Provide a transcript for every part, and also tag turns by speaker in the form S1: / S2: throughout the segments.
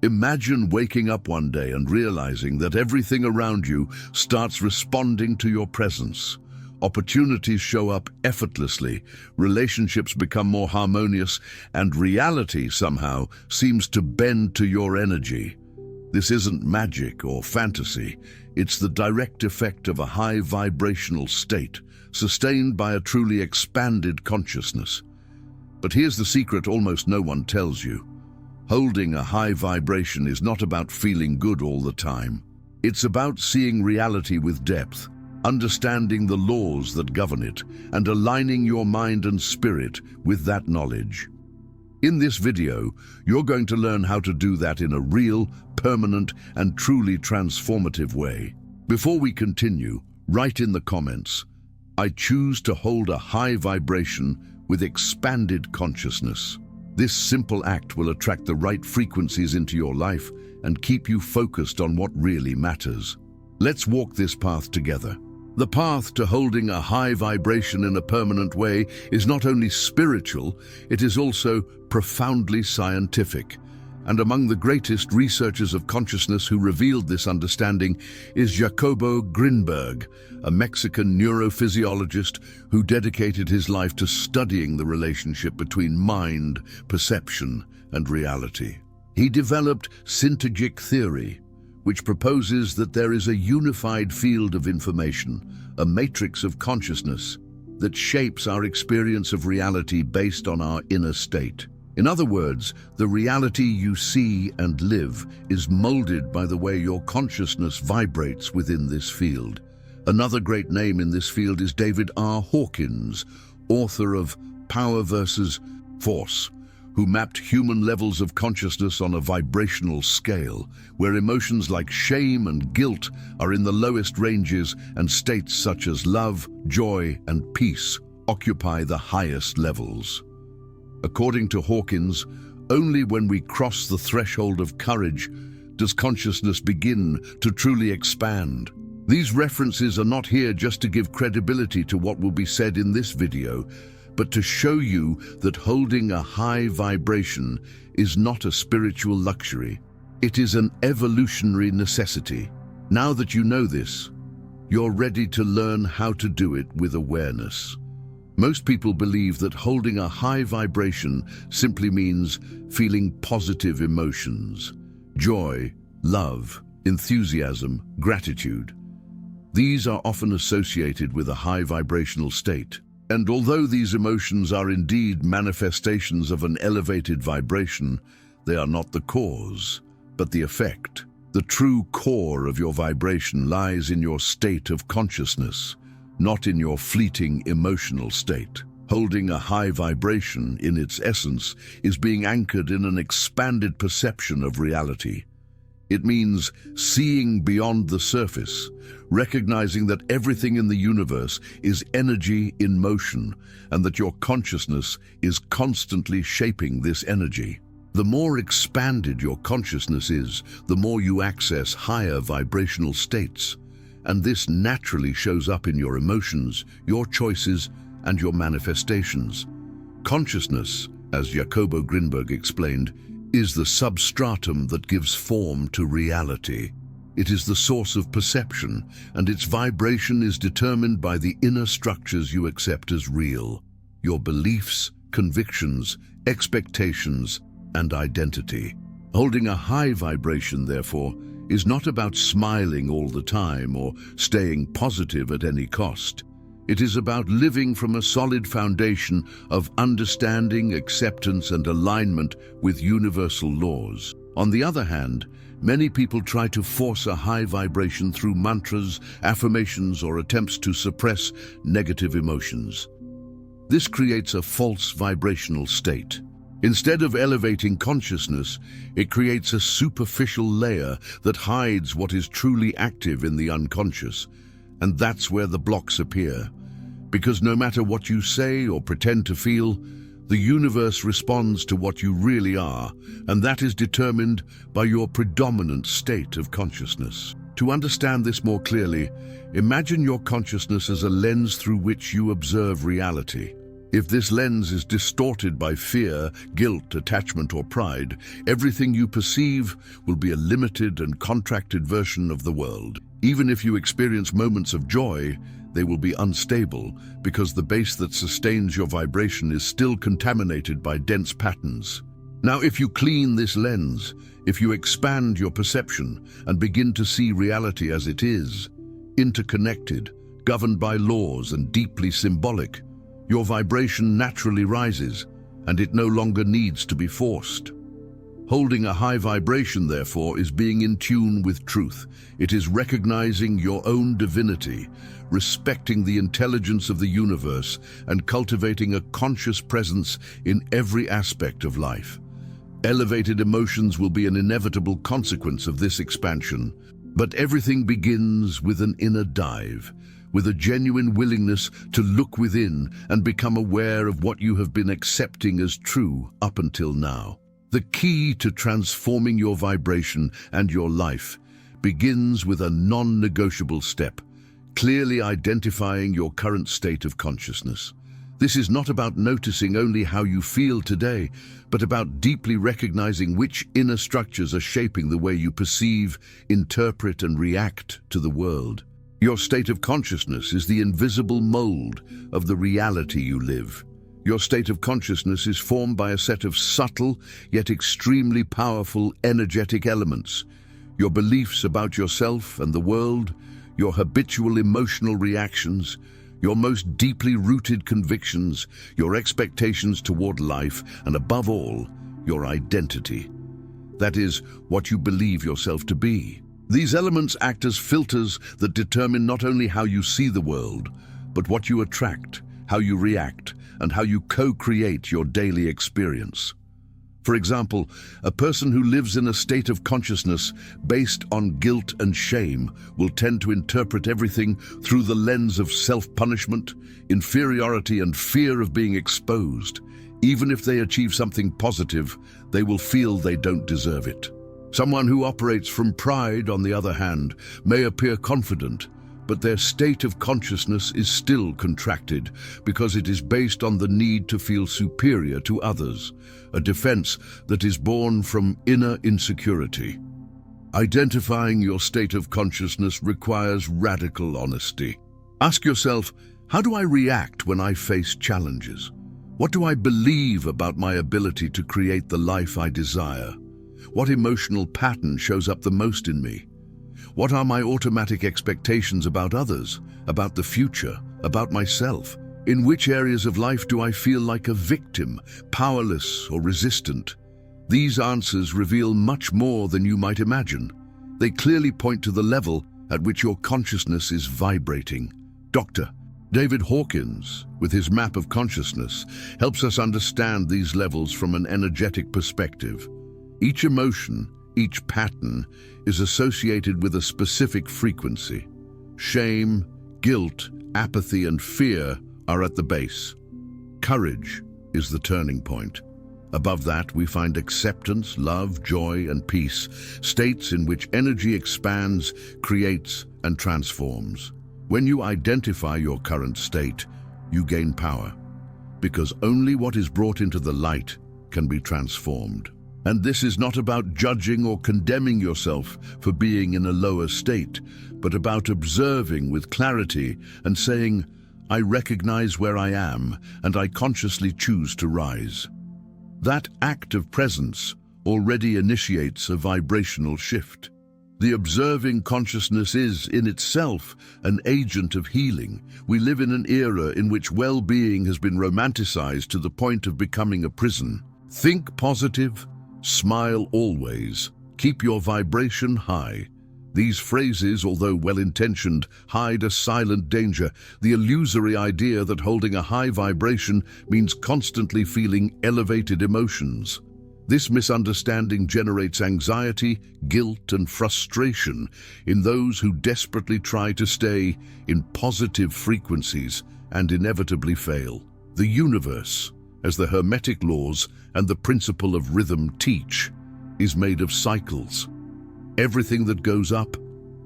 S1: Imagine waking up one day and realizing that everything around you starts responding to your presence. Opportunities show up effortlessly, relationships become more harmonious, and reality somehow seems to bend to your energy. This isn't magic or fantasy. It's the direct effect of a high vibrational state, sustained by a truly expanded consciousness. But here's the secret almost no one tells you. Holding a high vibration is not about feeling good all the time. It's about seeing reality with depth, understanding the laws that govern it, and aligning your mind and spirit with that knowledge. In this video, you're going to learn how to do that in a real, permanent, and truly transformative way. Before we continue, write in the comments, "I choose to hold a high vibration with expanded consciousness." This simple act will attract the right frequencies into your life and keep you focused on what really matters. Let's walk this path together. The path to holding a high vibration in a permanent way is not only spiritual, it is also profoundly scientific. And among the greatest researchers of consciousness who revealed this understanding is Jacobo Grinberg, a Mexican neurophysiologist who dedicated his life to studying the relationship between mind, perception, and reality. He developed synergic theory, which proposes that there is a unified field of information, a matrix of consciousness, that shapes our experience of reality based on our inner state. In other words, the reality you see and live is molded by the way your consciousness vibrates within this field. Another great name in this field is David R. Hawkins, author of Power versus Force, who mapped human levels of consciousness on a vibrational scale, where emotions like shame and guilt are in the lowest ranges and states such as love, joy, and peace occupy the highest levels. According to Hawkins, only when we cross the threshold of courage does consciousness begin to truly expand. These references are not here just to give credibility to what will be said in this video, but to show you that holding a high vibration is not a spiritual luxury. It is an evolutionary necessity. Now that you know this, you're ready to learn how to do it with awareness. Most people believe that holding a high vibration simply means feeling positive emotions, joy, love, enthusiasm, gratitude. These are often associated with a high vibrational state. And although these emotions are indeed manifestations of an elevated vibration, they are not the cause, but the effect. The true core of your vibration lies in your state of consciousness, not in your fleeting emotional state. Holding a high vibration, in its essence, is being anchored in an expanded perception of reality. It means seeing beyond the surface, recognizing that everything in the universe is energy in motion, and that your consciousness is constantly shaping this energy. The more expanded your consciousness is, the more you access higher vibrational states. And this naturally shows up in your emotions, your choices, and your manifestations. Consciousness, as Jacobo Grinberg explained, is the substratum that gives form to reality. It is the source of perception, and its vibration is determined by the inner structures you accept as real: your beliefs, convictions, expectations, and identity. Holding a high vibration, therefore, is not about smiling all the time or staying positive at any cost. It is about living from a solid foundation of understanding, acceptance, and alignment with universal laws. On the other hand, many people try to force a high vibration through mantras, affirmations, or attempts to suppress negative emotions. This creates a false vibrational state. Instead of elevating consciousness, it creates a superficial layer that hides what is truly active in the unconscious. And that's where the blocks appear. Because no matter what you say or pretend to feel, the universe responds to what you really are, and that is determined by your predominant state of consciousness. To understand this more clearly, imagine your consciousness as a lens through which you observe reality. If this lens is distorted by fear, guilt, attachment, or pride, everything you perceive will be a limited and contracted version of the world. Even if you experience moments of joy, they will be unstable because the base that sustains your vibration is still contaminated by dense patterns. Now, if you clean this lens, if you expand your perception and begin to see reality as it is, interconnected, governed by laws and deeply symbolic, your vibration naturally rises, and it no longer needs to be forced. Holding a high vibration, therefore, is being in tune with truth. It is recognizing your own divinity, respecting the intelligence of the universe, and cultivating a conscious presence in every aspect of life. Elevated emotions will be an inevitable consequence of this expansion, but everything begins with an inner dive, with a genuine willingness to look within and become aware of what you have been accepting as true up until now. The key to transforming your vibration and your life begins with a non-negotiable step, clearly identifying your current state of consciousness. This is not about noticing only how you feel today, but about deeply recognizing which inner structures are shaping the way you perceive, interpret, and react to the world. Your state of consciousness is the invisible mold of the reality you live. Your state of consciousness is formed by a set of subtle, yet extremely powerful energetic elements. Your beliefs about yourself and the world, your habitual emotional reactions, your most deeply rooted convictions, your expectations toward life, and above all, your identity. That is, what you believe yourself to be. These elements act as filters that determine not only how you see the world, but what you attract, how you react, and how you co-create your daily experience. For example, a person who lives in a state of consciousness based on guilt and shame will tend to interpret everything through the lens of self-punishment, inferiority, and fear of being exposed. Even if they achieve something positive, they will feel they don't deserve it. Someone who operates from pride, on the other hand, may appear confident, but their state of consciousness is still contracted because it is based on the need to feel superior to others, a defense that is born from inner insecurity. Identifying your state of consciousness requires radical honesty. Ask yourself, how do I react when I face challenges? What do I believe about my ability to create the life I desire? What emotional pattern shows up the most in me? What are my automatic expectations about others, about the future, about myself? In which areas of life do I feel like a victim, powerless or resistant? These answers reveal much more than you might imagine. They clearly point to the level at which your consciousness is vibrating. Dr. David Hawkins, with his map of consciousness, helps us understand these levels from an energetic perspective. Each emotion, each pattern, is associated with a specific frequency. Shame, guilt, apathy, and fear are at the base. Courage is the turning point. Above that, we find acceptance, love, joy, and peace, states in which energy expands, creates, and transforms. When you identify your current state, you gain power, because only what is brought into the light can be transformed. And this is not about judging or condemning yourself for being in a lower state, but about observing with clarity and saying, I recognize where I am, and I consciously choose to rise. That act of presence already initiates a vibrational shift. The observing consciousness is, in itself, an agent of healing. We live in an era in which well-being has been romanticized to the point of becoming a prison. Think positive, smile always, keep your vibration high. These phrases, although well-intentioned, hide a silent danger, the illusory idea that holding a high vibration means constantly feeling elevated emotions. This misunderstanding generates anxiety, guilt, and frustration in those who desperately try to stay in positive frequencies and inevitably fail. The universe, as the Hermetic laws and the principle of rhythm teach, is made of cycles. Everything that goes up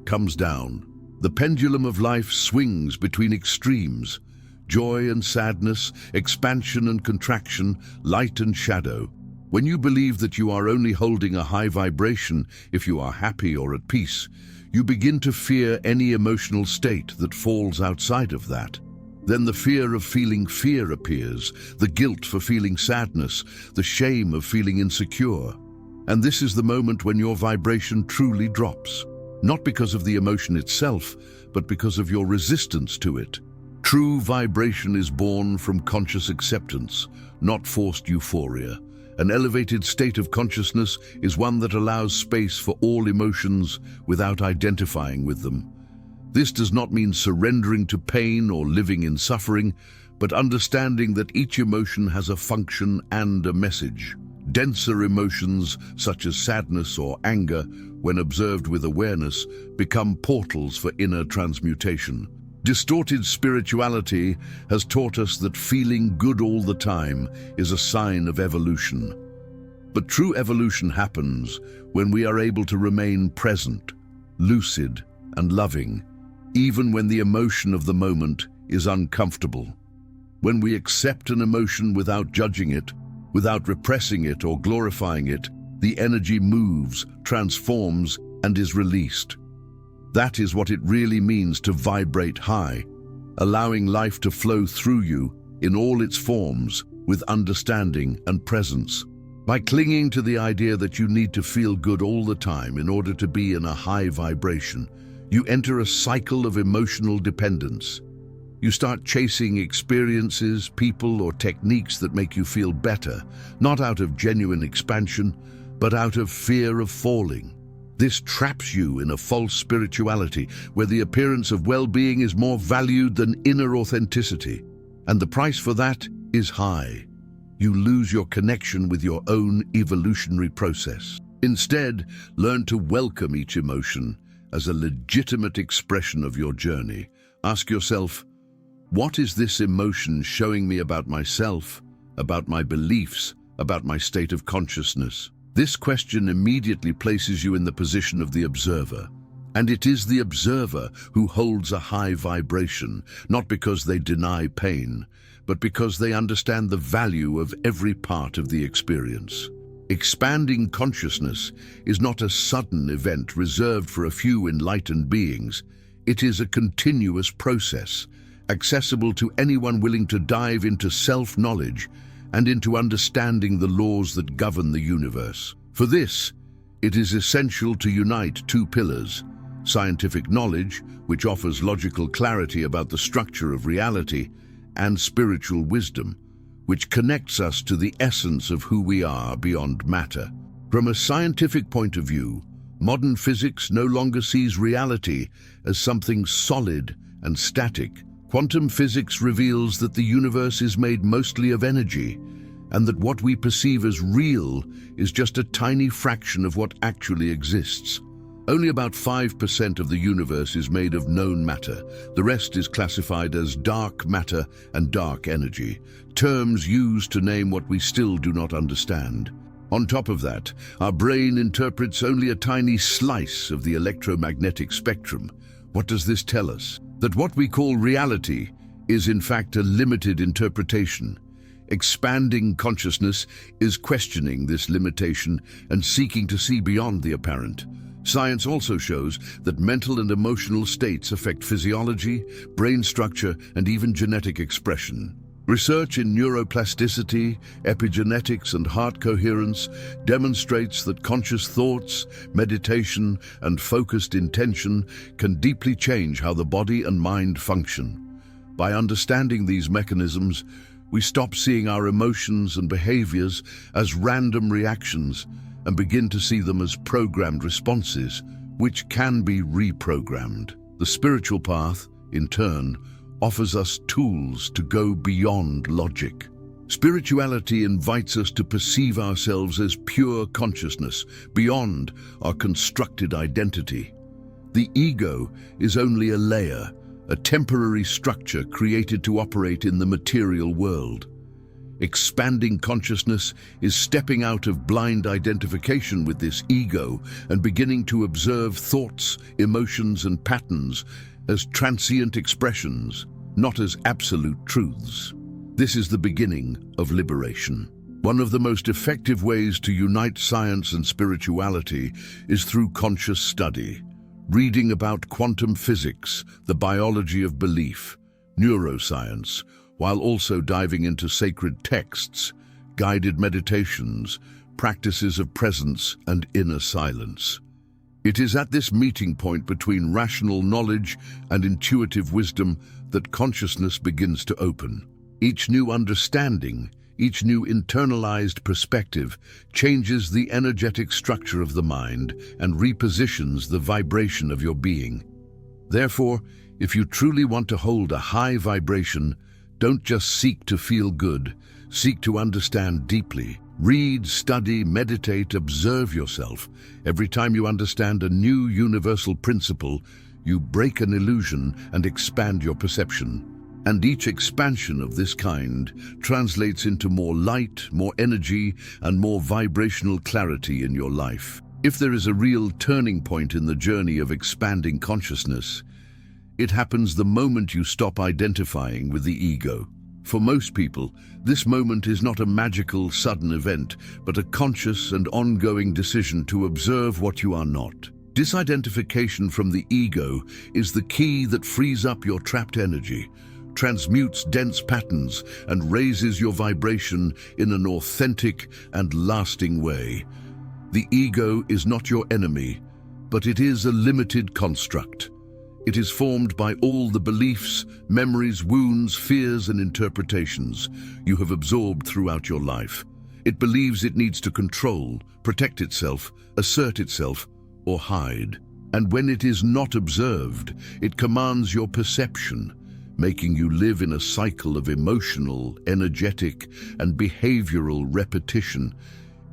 S1: comes down. The pendulum of life swings between extremes. joy and sadness, expansion and contraction, light and shadow. When you believe that you are only holding a high vibration if you are happy or at peace, you begin to fear any emotional state that falls outside of that. Then the fear of feeling fear appears, the guilt for feeling sadness, the shame of feeling insecure. And this is the moment when your vibration truly drops. Not because of the emotion itself, but because of your resistance to it. True vibration is born from conscious acceptance, not forced euphoria. An elevated state of consciousness is one that allows space for all emotions without identifying with them. This does not mean surrendering to pain or living in suffering, but understanding that each emotion has a function and a message. Denser emotions, such as sadness or anger, when observed with awareness, become portals for inner transmutation. Distorted spirituality has taught us that feeling good all the time is a sign of evolution. But true evolution happens when we are able to remain present, lucid, and loving, even when the emotion of the moment is uncomfortable. When we accept an emotion without judging it, without repressing it or glorifying it, the energy moves, transforms, and is released. That is what it really means to vibrate high, allowing life to flow through you in all its forms with understanding and presence. By clinging to the idea that you need to feel good all the time in order to be in a high vibration, you enter a cycle of emotional dependence. You start chasing experiences, people, or techniques that make you feel better, not out of genuine expansion, but out of fear of falling. This traps you in a false spirituality where the appearance of well-being is more valued than inner authenticity. And the price for that is high. You lose your connection with your own evolutionary process. Instead, learn to welcome each emotion as a legitimate expression of your journey. Ask yourself, what is this emotion showing me about myself, about my beliefs, about my state of consciousness? This question immediately places you in the position of the observer. And it is the observer who holds a high vibration, not because they deny pain, but because they understand the value of every part of the experience. Expanding consciousness is not a sudden event reserved for a few enlightened beings. It is a continuous process, accessible to anyone willing to dive into self-knowledge and into understanding the laws that govern the universe. For this, it is essential to unite two pillars: scientific knowledge, which offers logical clarity about the structure of reality, and spiritual wisdom, which connects us to the essence of who we are beyond matter. From a scientific point of view, modern physics no longer sees reality as something solid and static. Quantum physics reveals that the universe is made mostly of energy, and that what we perceive as real is just a tiny fraction of what actually exists. Only about 5% of the universe is made of known matter. The rest is classified as dark matter and dark energy, terms used to name what we still do not understand. On top of that, our brain interprets only a tiny slice of the electromagnetic spectrum. What does this tell us? That what we call reality is in fact a limited interpretation. Expanding consciousness is questioning this limitation and seeking to see beyond the apparent. Science also shows that mental and emotional states affect physiology, brain structure, and even genetic expression. Research in neuroplasticity, epigenetics, and heart coherence demonstrates that conscious thoughts, meditation, and focused intention can deeply change how the body and mind function. By understanding these mechanisms, we stop seeing our emotions and behaviors as random reactions and begin to see them as programmed responses, which can be reprogrammed. The spiritual path, in turn, offers us tools to go beyond logic. Spirituality invites us to perceive ourselves as pure consciousness, beyond our constructed identity. The ego is only a layer, a temporary structure created to operate in the material world. Expanding consciousness is stepping out of blind identification with this ego and beginning to observe thoughts, emotions, and patterns as transient expressions, not as absolute truths. This is the beginning of liberation. One of the most effective ways to unite science and spirituality is through conscious study. Reading about quantum physics, the biology of belief, neuroscience, while also diving into sacred texts, guided meditations, practices of presence and inner silence. It is at this meeting point between rational knowledge and intuitive wisdom that consciousness begins to open. Each new understanding, each new internalized perspective changes the energetic structure of the mind and repositions the vibration of your being. Therefore, if you truly want to hold a high vibration, don't just seek to feel good, seek to understand deeply. Read, study, meditate, observe yourself. Every time you understand a new universal principle, you break an illusion and expand your perception. And each expansion of this kind translates into more light, more energy, and more vibrational clarity in your life. If there is a real turning point in the journey of expanding consciousness, it happens the moment you stop identifying with the ego. For most people, this moment is not a magical, sudden event, but a conscious and ongoing decision to observe what you are not. Disidentification from the ego is the key that frees up your trapped energy, transmutes dense patterns, and raises your vibration in an authentic and lasting way. The ego is not your enemy, but it is a limited construct. It is formed by all the beliefs, memories, wounds, fears, and interpretations you have absorbed throughout your life. It believes it needs to control, protect itself, assert itself, or hide. And when it is not observed, it commands your perception, making you live in a cycle of emotional, energetic, and behavioral repetition.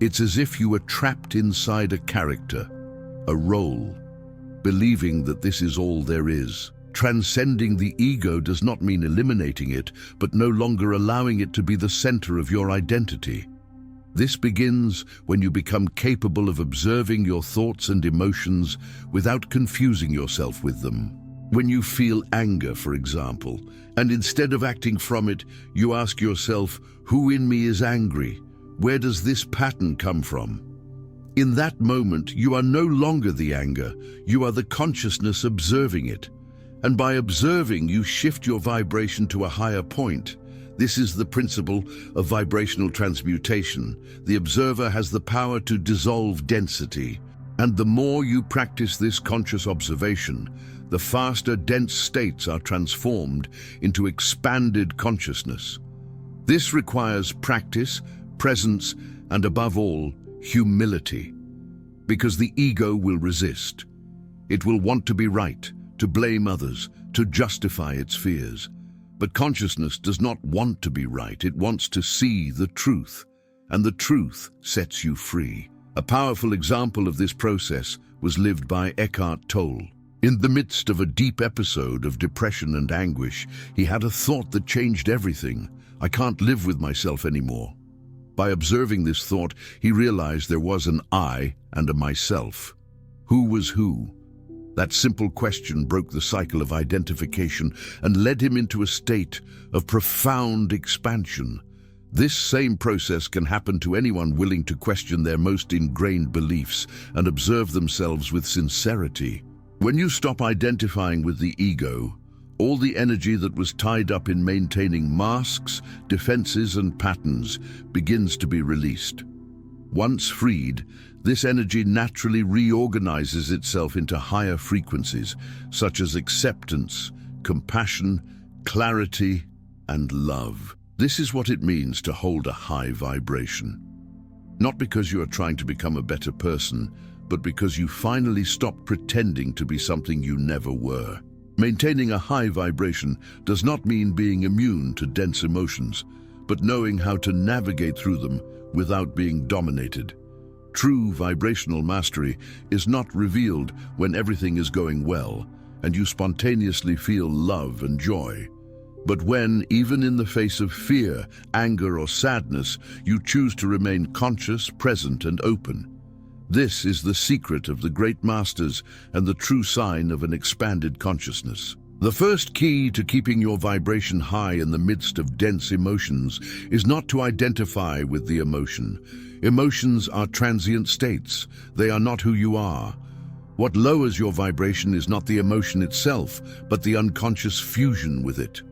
S1: It's as if you were trapped inside a character, a role, believing that this is all there is. Transcending the ego does not mean eliminating it, but no longer allowing it to be the center of your identity. This begins when you become capable of observing your thoughts and emotions without confusing yourself with them. When you feel anger, for example, and instead of acting from it, you ask yourself, who in me is angry? Where does this pattern come from? In that moment, you are no longer the anger, you are the consciousness observing it. And by observing, you shift your vibration to a higher point. This is the principle of vibrational transmutation. The observer has the power to dissolve density. And the more you practice this conscious observation, the faster dense states are transformed into expanded consciousness. This requires practice, presence, and above all, humility, because the ego will resist. It will want to be right, to blame others, to justify its fears. But consciousness does not want to be right, it wants to see the truth, and the truth sets you free. A powerful example of this process was lived by Eckhart Tolle. In the midst of a deep episode of depression and anguish, he had a thought that changed everything. I can't live with myself anymore. By observing this thought, he realized there was an I and a myself. Who was who? That simple question broke the cycle of identification and led him into a state of profound expansion. This same process can happen to anyone willing to question their most ingrained beliefs and observe themselves with sincerity. When you stop identifying with the ego, all the energy that was tied up in maintaining masks, defenses, and patterns begins to be released. Once freed, this energy naturally reorganizes itself into higher frequencies, such as acceptance, compassion, clarity, and love. This is what it means to hold a high vibration. Not because you are trying to become a better person, but because you finally stop pretending to be something you never were. Maintaining a high vibration does not mean being immune to dense emotions, but knowing how to navigate through them without being dominated. True vibrational mastery is not revealed when everything is going well and you spontaneously feel love and joy, but when, even in the face of fear, anger, or sadness, you choose to remain conscious, present, and open. This is the secret of the great masters and the true sign of an expanded consciousness. The first key to keeping your vibration high in the midst of dense emotions is not to identify with the emotion. Emotions are transient states. They are not who you are. What lowers your vibration is not the emotion itself, but the unconscious fusion with it.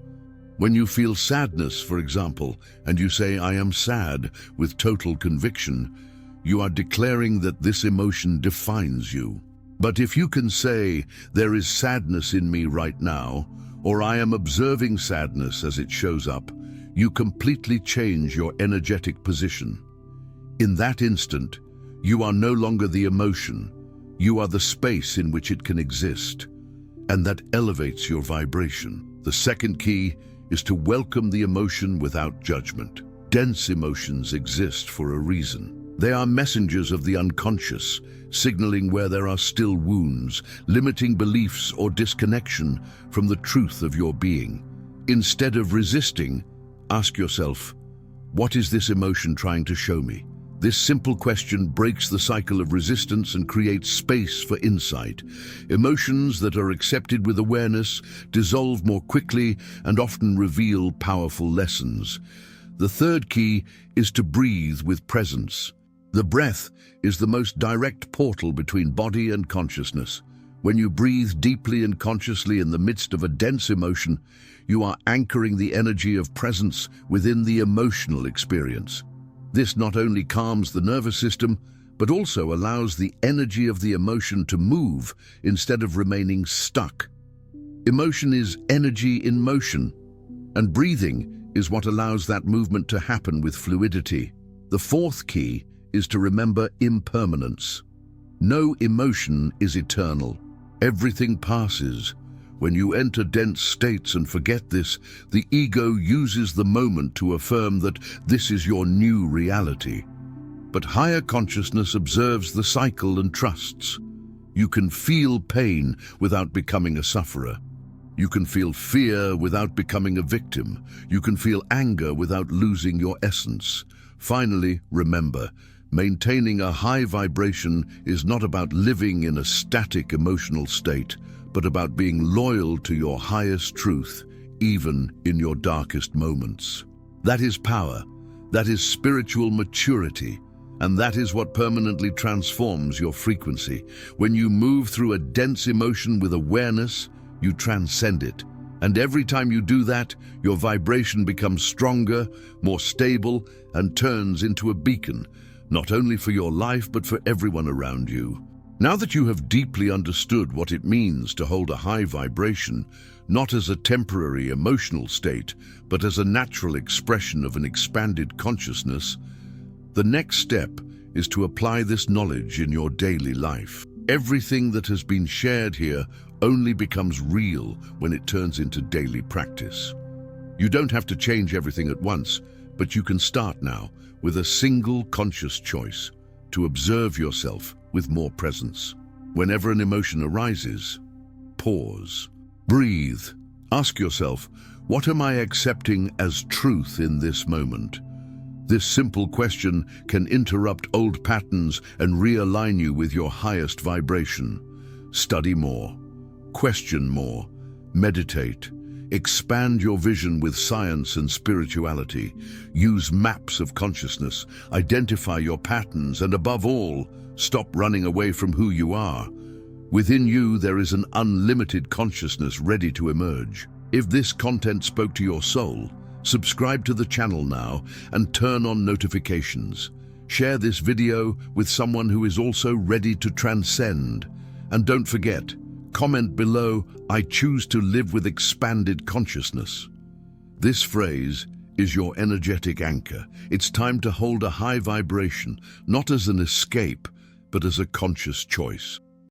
S1: When you feel sadness, for example, and you say, "I am sad," with total conviction, you are declaring that this emotion defines you. But if you can say, "There is sadness in me right now," or "I am observing sadness as it shows up," you completely change your energetic position. In that instant, you are no longer the emotion. You are the space in which it can exist, and that elevates your vibration. The second key is to welcome the emotion without judgment. Dense emotions exist for a reason. They are messengers of the unconscious, signaling where there are still wounds, limiting beliefs or disconnection from the truth of your being. Instead of resisting, ask yourself, what is this emotion trying to show me? This simple question breaks the cycle of resistance and creates space for insight. Emotions that are accepted with awareness dissolve more quickly and often reveal powerful lessons. The third key is to breathe with presence. The breath is the most direct portal between body and consciousness. When you breathe deeply and consciously in the midst of a dense emotion, you are anchoring the energy of presence within the emotional experience. This not only calms the nervous system, but also allows the energy of the emotion to move instead of remaining stuck. Emotion is energy in motion, and breathing is what allows that movement to happen with fluidity. The fourth key is to remember impermanence. No emotion is eternal. Everything passes. When you enter dense states and forget this, the ego uses the moment to affirm that this is your new reality. But higher consciousness observes the cycle and trusts. You can feel pain without becoming a sufferer. You can feel fear without becoming a victim. You can feel anger without losing your essence. Finally, remember, maintaining a high vibration is not about living in a static emotional state, but about being loyal to your highest truth, even in your darkest moments. That is power, that is spiritual maturity, and that is what permanently transforms your frequency. When you move through a dense emotion with awareness, you transcend it. And every time you do that, your vibration becomes stronger, more stable, and turns into a beacon, not only for your life, but for everyone around you. Now that you have deeply understood what it means to hold a high vibration, not as a temporary emotional state, but as a natural expression of an expanded consciousness, the next step is to apply this knowledge in your daily life. Everything that has been shared here only becomes real when it turns into daily practice. You don't have to change everything at once, but you can start now with a single conscious choice to observe yourself with more presence. Whenever an emotion arises, pause, breathe, ask yourself, what am I accepting as truth in this moment? This simple question can interrupt old patterns and realign you with your highest vibration. Study more, question more, meditate, expand your vision with science and spirituality. Use maps of consciousness, identify your patterns, and above all, stop running away from who you are. Within you, there is an unlimited consciousness ready to emerge. If this content spoke to your soul, subscribe to the channel now and turn on notifications. Share this video with someone who is also ready to transcend. And don't forget, comment below, "I choose to live with expanded consciousness." This phrase is your energetic anchor. It's time to hold a high vibration, not as an escape, but as a conscious choice.